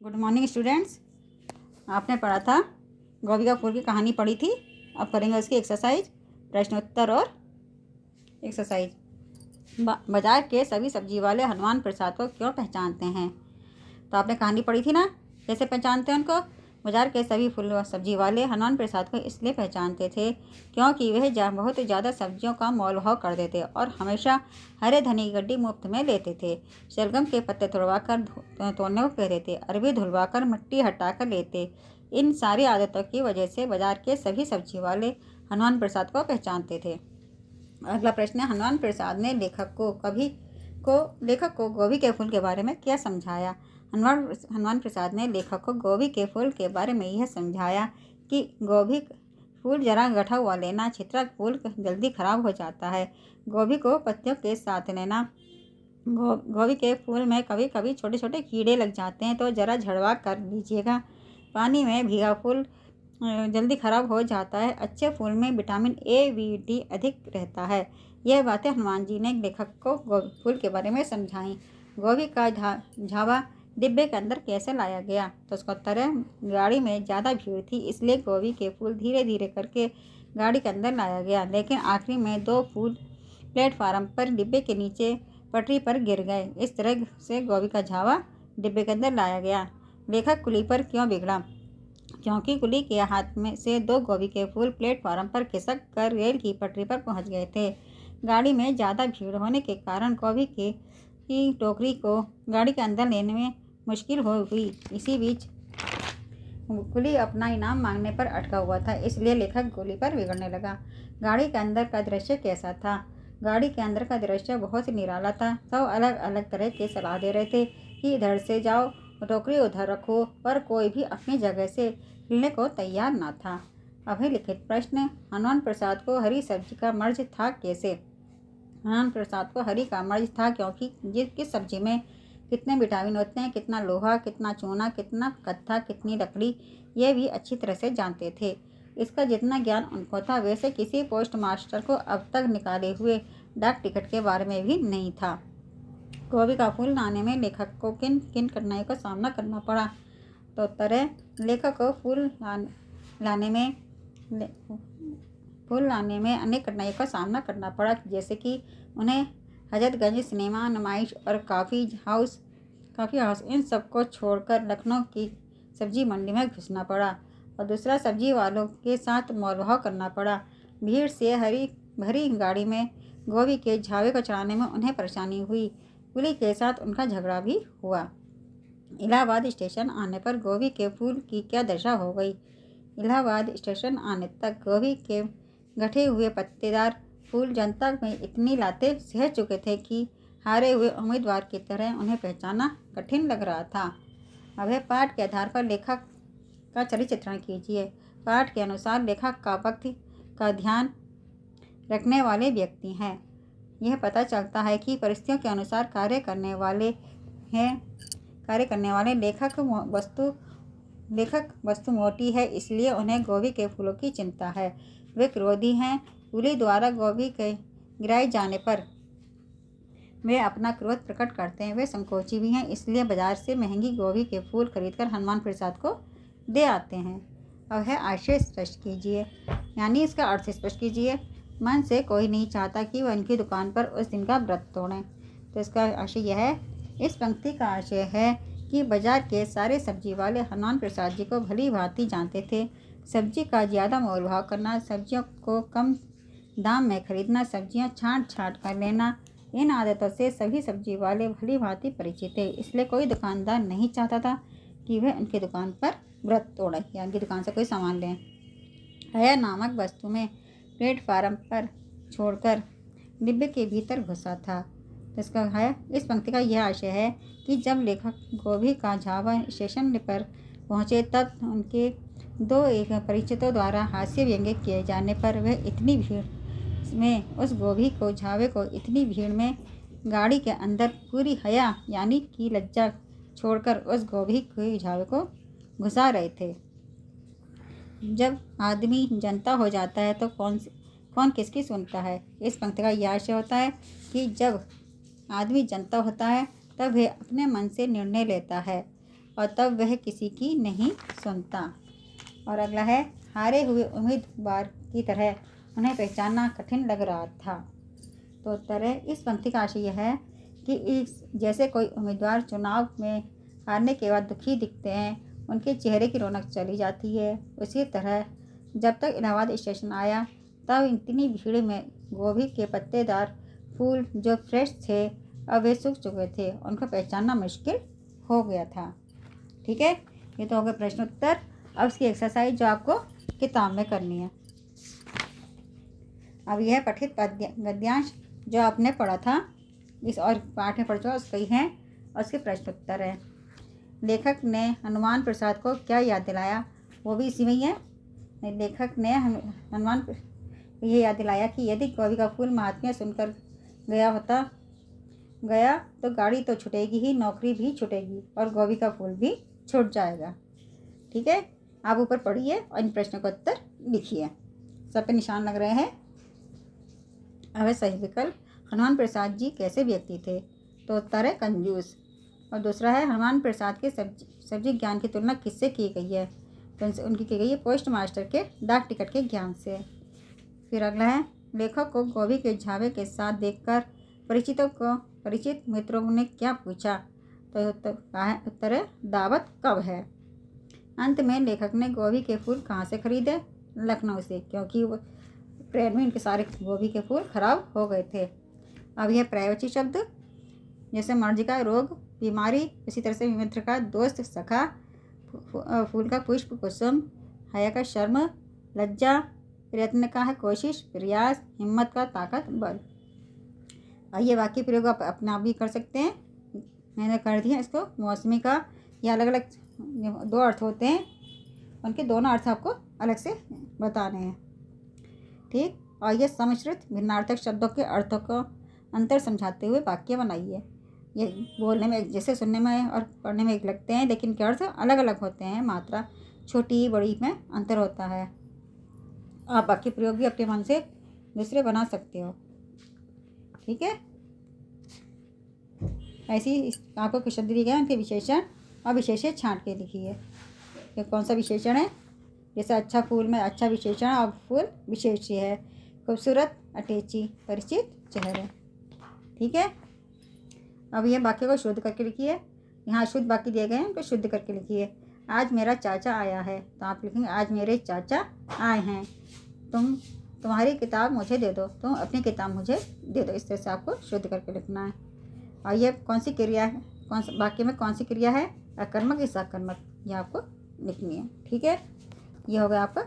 Good morning students. आपने पढ़ा था गोभी का फूल की कहानी पढ़ी थी। अब करेंगे उसकी एक्सरसाइज, प्रश्नोत्तर और एक्सरसाइज। बाजार के सभी सब्जी वाले हनुमान प्रसाद को क्यों पहचानते हैं? तो आपने कहानी पढ़ी थी ना, कैसे पहचानते हैं उनको। बाजार के सभी फूल व सब्जी वाले हनुमान प्रसाद को इसलिए पहचानते थे क्योंकि वह बहुत ज़्यादा सब्जियों का मोल भाव करते थे और हमेशा हरे धनी की गड्डी मुफ्त में लेते थे। शलगम के पत्ते तोड़वा कर तोड़ने को कहते थे, अरबी धुलवा कर मिट्टी हटा कर लेते। इन सारी आदतों की वजह से बाजार के सभी सब्जी वाले हनुमान प्रसाद को पहचानते थे। अगला प्रश्न है, हनुमान प्रसाद ने लेखक को गोभी के फूल के बारे में क्या समझाया? हनुमान प्रसाद ने लेखक को गोभी के फूल के बारे में यह समझाया कि गोभी फूल जरा गठा हुआ लेना, छितरा फूल जल्दी खराब हो जाता है। गोभी को पत्तियों के साथ लेना। गोभी के फूल में कभी कभी छोटे छोटे कीड़े लग जाते हैं तो जरा झड़वा कर लीजिएगा। पानी में भीगा फूल जल्दी खराब हो जाता है। अच्छे फूल में विटामिन ए, बी, डी अधिक रहता है। यह बातें हनुमान जी ने लेखक को फूल के बारे में समझाई। गोभी का झावा डिब्बे के अंदर कैसे लाया गया? तो उसका उत्तर है, गाड़ी में ज़्यादा भीड़ थी इसलिए गोभी के फूल धीरे धीरे करके गाड़ी के अंदर लाया गया, लेकिन आखिरी में 2 फूल प्लेटफार्म पर डिब्बे के नीचे पटरी पर गिर गए। इस तरह से गोभी का झावा डिब्बे के अंदर लाया गया। लेखक कुली पर क्यों बिगड़ा? क्योंकि कुली के हाथ में से 2 गोभी के फूल प्लेटफार्म पर खिसक कर रेल की पटरी पर पहुंच गए थे। गाड़ी में ज़्यादा भीड़ होने के कारण गोभी की टोकरी को गाड़ी के अंदर लेने में मुश्किल हुई। इसी बीच कुली अपना इनाम मांगने पर अटका हुआ था, इसलिए लेखक कुली पर बिगड़ने लगा। गाड़ी के अंदर का दृश्य कैसा था? गाड़ी के अंदर का दृश्य बहुत ही निराला था। सब अलग अलग तरह के सलाह दे रहे थे कि इधर से जाओ, टोकरी उधर रखो, पर कोई भी अपनी जगह से हिलने को तैयार न था। अभिलिखित प्रश्न, हनुमान प्रसाद को हरी सब्जी का मर्ज था कैसे? हनुमान प्रसाद को हरी का मर्ज था क्योंकि किस सब्जी में कितने विटामिन होते हैं, कितना लोहा, कितना चूना, कितना कत्था, कितनी लकड़ी, ये भी अच्छी तरह से जानते थे। इसका जितना ज्ञान उनको था वैसे किसी पोस्ट मास्टर को अब तक निकाले हुए डाक टिकट के बारे में भी नहीं था। गोभी का फूल लाने में लेखक को किन किन कठिनाइयों का सामना करना पड़ा? तो उत्तर है, लेखक को फूल लाने में अनेक कठिनाइयों का सामना करना पड़ा, जैसे कि उन्हें हजरतगंज सिनेमा, नुमाइश और काफ़ी हाउस इन सब को छोड़कर लखनऊ की सब्जी मंडी में घुसना पड़ा और दूसरा सब्जी वालों के साथ मोलभाव करना पड़ा। भीड़ से भरी गाड़ी में गोभी के झावे को चढ़ाने में उन्हें परेशानी हुई। कुली के साथ उनका झगड़ा भी हुआ। इलाहाबाद स्टेशन आने पर गोभी के फूल की क्या दशा हो गई? इलाहाबाद स्टेशन आने तक गोभी के गठे हुए पत्तेदार फूल जनता में इतनी लाते सह चुके थे कि हारे हुए उम्मीदवार की तरह उन्हें पहचानना कठिन लग रहा था। अब है पाठ के आधार पर लेखक का चरित्र चित्रण कीजिए। पाठ के अनुसार लेखक का वक्त का ध्यान रखने वाले व्यक्ति हैं। यह पता चलता है कि परिस्थितियों के अनुसार कार्य करने वाले लेखक वस्तु मोटी है, इसलिए उन्हें गोभी के फूलों की चिंता है। वे क्रोधी हैं। कुली द्वारा गोभी के गिराए जाने पर वे अपना क्रोध प्रकट करते हैं। वे संकोची भी हैं, इसलिए बाजार से महंगी गोभी के फूल खरीदकर हनुमान प्रसाद को दे आते हैं। अब है आशय स्पष्ट कीजिए, यानी इसका अर्थ स्पष्ट कीजिए। मन से कोई नहीं चाहता कि वह उनकी दुकान पर उस दिन का व्रत तोड़ें। तो इसका आशय यह है, इस पंक्ति का आशय है कि बाजार के सारे सब्जी वाले हनुमान प्रसाद जी को भली भांति जानते थे। सब्जी का ज़्यादा मोल भाव करना, सब्जियों को कम दाम में खरीदना, सब्जियां छांट कर लेना, इन आदतों से सभी सब्जी वाले भली भांति परिचित थे। इसलिए कोई दुकानदार नहीं चाहता था कि वह उनकी दुकान पर व्रत तोड़े या उनकी दुकान से कोई सामान लें। हया नामक वस्तु में प्लेटफार्म पर छोड़कर डिब्बे के भीतर घुसा था। तो इसका है, इस पंक्ति का यह आशय है कि जब लेखक गोभी का झावा स्टेशन पर पहुँचे तब उनके 2 एक परिचितों द्वारा हास्य व्यंग्य किए जाने पर वह इतनी भीड़ में उस गोभी को झावे को इतनी भीड़ में गाड़ी के अंदर पूरी हया यानी कि लज्जा छोड़कर उस गोभी के झावे को घुसा रहे थे। जब आदमी जनता हो जाता है तो कौन किसकी सुनता है? इस पंक्ति का यह आशय होता है कि जब आदमी जनता होता है तब वह अपने मन से निर्णय लेता है और तब वह किसी की नहीं सुनता। और अगला है, हारे हुए उम्मीदवार की तरह उन्हें पहचानना कठिन लग रहा था। तो उत्तर है, इस पंक्ति का आशय यह है कि इस जैसे कोई उम्मीदवार चुनाव में हारने के बाद दुखी दिखते हैं, उनके चेहरे की रौनक चली जाती है, उसी तरह जब तक इलाहाबाद स्टेशन आया तब इतनी भीड़ में गोभी के पत्तेदार फूल जो फ्रेश थे अब वे सूख चुके थे, उनको पहचानना मुश्किल हो गया था। ठीक है, ये तो हो गया प्रश्न उत्तर। अब इसकी एक्सरसाइज जो आपको किताब में करनी है। अब यह पठित गद्यांश जो आपने पढ़ा था इस और पाठ में पढ़ चुका उसका ही है और उसके प्रश्न उत्तर है। लेखक ने हनुमान प्रसाद को क्या याद दिलाया, वो भी इसी में ही है। लेखक ने हनुमान को ये याद दिलाया कि यदि गोभी का फूल महात्म्य सुनकर गया तो गाड़ी तो छूटेगी ही, नौकरी भी छूटेगी और गोभी का फूल भी छूट जाएगा। ठीक है, आप ऊपर पढ़िए और इन प्रश्नों का उत्तर लिखिए। सब पे निशान लग रहे हैं। अब सही विकल्प, हनुमान प्रसाद जी कैसे व्यक्ति थे, तो उत्तर है कंजूस। और दूसरा है, हनुमान प्रसाद के सब्जी ज्ञान की तुलना किससे की गई है, तो उनकी की गई है पोस्ट मास्टर के डाक टिकट के ज्ञान से। फिर अगला है, लेखक को गोभी के झावे के साथ देखकर परिचित मित्रों ने क्या पूछा, तो उत्तर है दावत कब है। अंत में लेखक ने गोभी के फूल कहाँ से खरीदे, लखनऊ से, क्योंकि वो ट्रेन में इनके सारे गोभी के फूल खराब हो गए थे। अब यह पर्यायवाची शब्द जैसे मर्जी का रोग, बीमारी, इसी तरह से मित्र का दोस्त, सखा, फूल का पुष्प, कुसुम, हया का शर्म, लज्जा, प्रयत्न का है कोशिश, प्रयास, हिम्मत का ताकत, बल। और ये वाक्य प्रयोग आप अपने आप भी कर सकते हैं, मैंने कर दिया इसको। मौसमी का ये अलग अलग दो अर्थ होते हैं, उनके दोनों अर्थ आपको अलग से बताने हैं। ठीक, और ये सम्मिश्रित भिन्नार्थक शब्दों के अर्थों को अंतर समझाते हुए वाक्य बनाइए। ये बोलने में जैसे सुनने में और पढ़ने में एक लगते हैं, लेकिन के अर्थ अलग अलग होते हैं, मात्रा छोटी बड़ी में अंतर होता है। आप वाक्य प्रयोग भी अपने मन से दूसरे बना सकते हो। ठीक है, ऐसे ही आपको कुछ शब्द दिए गए उनके विशेषण और विशेषण छांट के लिखिए। ये कौन सा विशेषण है, जैसे अच्छा फूल में अच्छा विशेषण और फूल विशेष्य है, खूबसूरत, अटैची, परिचित, चेहरे। ठीक है, अब ये वाक्य को शुद्ध करके लिखिए। यहाँ शुद्ध वाक्य दिए गए हैं, उनको शुद्ध करके लिखिए। आज मेरा चाचा आया है, तो आप लिखेंगे आज मेरे चाचा आए हैं। तुम्हारी किताब मुझे दे दो, तुम अपनी किताब मुझे दे दो। इस तरह से आपको शुद्ध करके लिखना है। और ये कौन सी क्रिया है, कौन सा वाक्य में कौन सी क्रिया है, अकर्मक या सकर्मक, ये आपको लिखनी है। ठीक है, ये हो गया आपका